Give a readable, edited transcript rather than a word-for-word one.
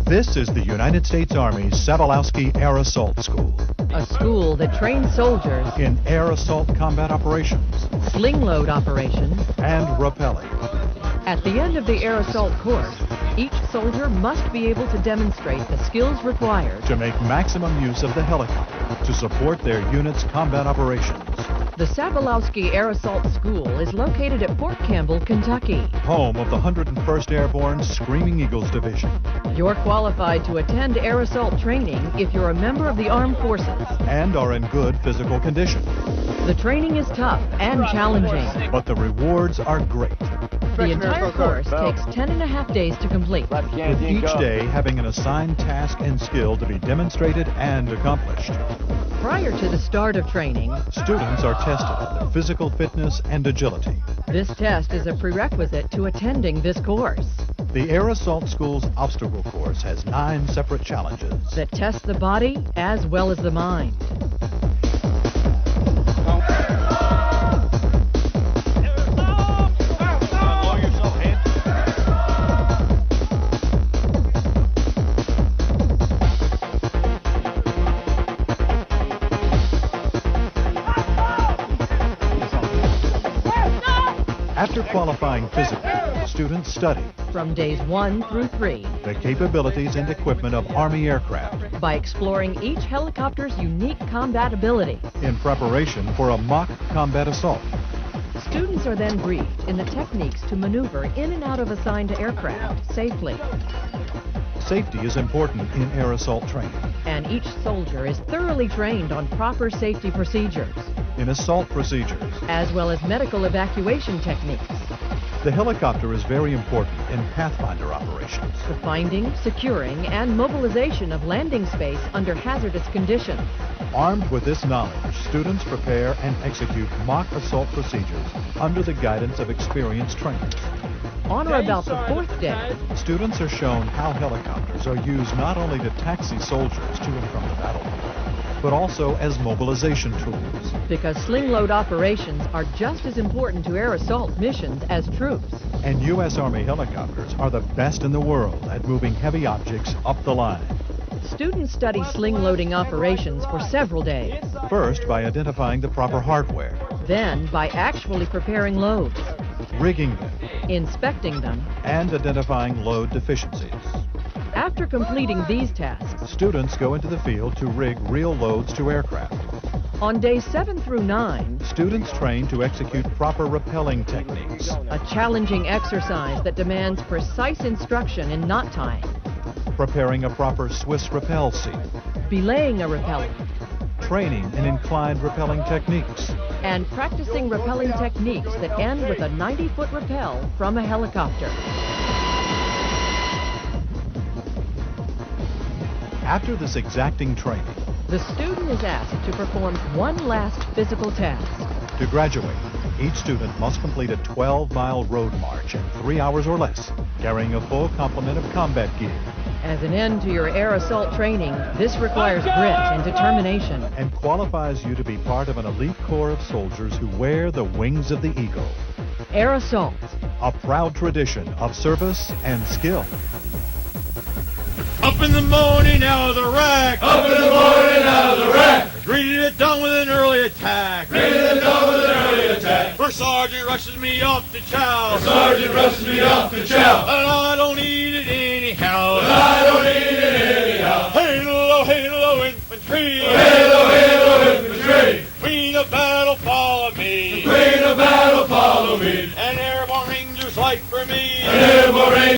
This is the United States Army's Savalowski Air Assault School. A school that trains soldiers In air assault combat operations sling load operations. and rappelling. At the end of the air assault course, each soldier must be able to demonstrate the skills required. To make maximum use of the helicopter to support their unit's combat operations. The Savalowski Air Assault School is located at Fort Campbell, Kentucky. Home of the 101st Airborne Screaming Eagles Division. You're qualified to attend air assault training if you're a member of the armed forces. And are in good physical condition. The training is tough and challenging. But the rewards are great. The entire course takes 10.5 days to complete. With each day having an assigned task and skill to be demonstrated and accomplished. Prior to the start of training, Students are tested in their physical fitness and agility. this test is a prerequisite to attending this course The Air Assault School's obstacle course has 9 separate challenges. that test the body as well as the mind. After qualifying physically, students study From days 1 through 3, the capabilities and equipment of Army aircraft by exploring each helicopter's unique combat ability. in preparation for a mock combat assault. Students are then briefed in the techniques to maneuver in and out of assigned aircraft safely. Safety is important in air assault training. And each soldier is thoroughly trained on proper safety procedures, In assault procedures, as well as medical evacuation techniques. the helicopter is very important in Pathfinder operations. The finding, securing, and mobilization of landing space under hazardous conditions. Armed with this knowledge, students prepare and execute mock assault procedures under the guidance of experienced trainers. On or about the 4th day, Students are shown how helicopters are used not only to taxi soldiers to and from the battlefield, but also as mobilization tools. because sling load operations are just as important to air assault missions as troops. And U.S. Army helicopters are the best in the world at moving heavy objects up the line. Students study sling loading operations for several days, First, by identifying the proper hardware, then by actually preparing loads, rigging them, inspecting them. and identifying load deficiencies. After completing these tasks, Students go into the field to rig real loads to aircraft. on days 7 through 9, Students train to execute proper rappelling techniques, a challenging exercise that demands precise instruction in knot tying, preparing a proper Swiss rappel seat, belaying a rappellant, training in inclined rappelling techniques, and practicing rappelling techniques that end with a 90-foot rappel from a helicopter. After this exacting training, The student is asked to perform one last physical task. to graduate, each student must complete a 12-mile road march in 3 hours or less, carrying a full complement of combat gear, As an end to your air assault training, this requires grit and determination. and qualifies you to be part of an elite corps of soldiers who wear the wings of the eagle. Air assault. A proud tradition of service and skill. Up in the morning out of the rack. Up in the morning out of the rack. Greeted it down with an early attack. Ready to go with an early attack. First sergeant rushes me off to chow. The sergeant rushes me off the chow. And I don't need it anyhow. But I don't need it anyhow. Halo, infantry. Halo, infantry. Queen of battle, follow me. Queen of battle, follow me. And airborne rangers fight for me. And airborne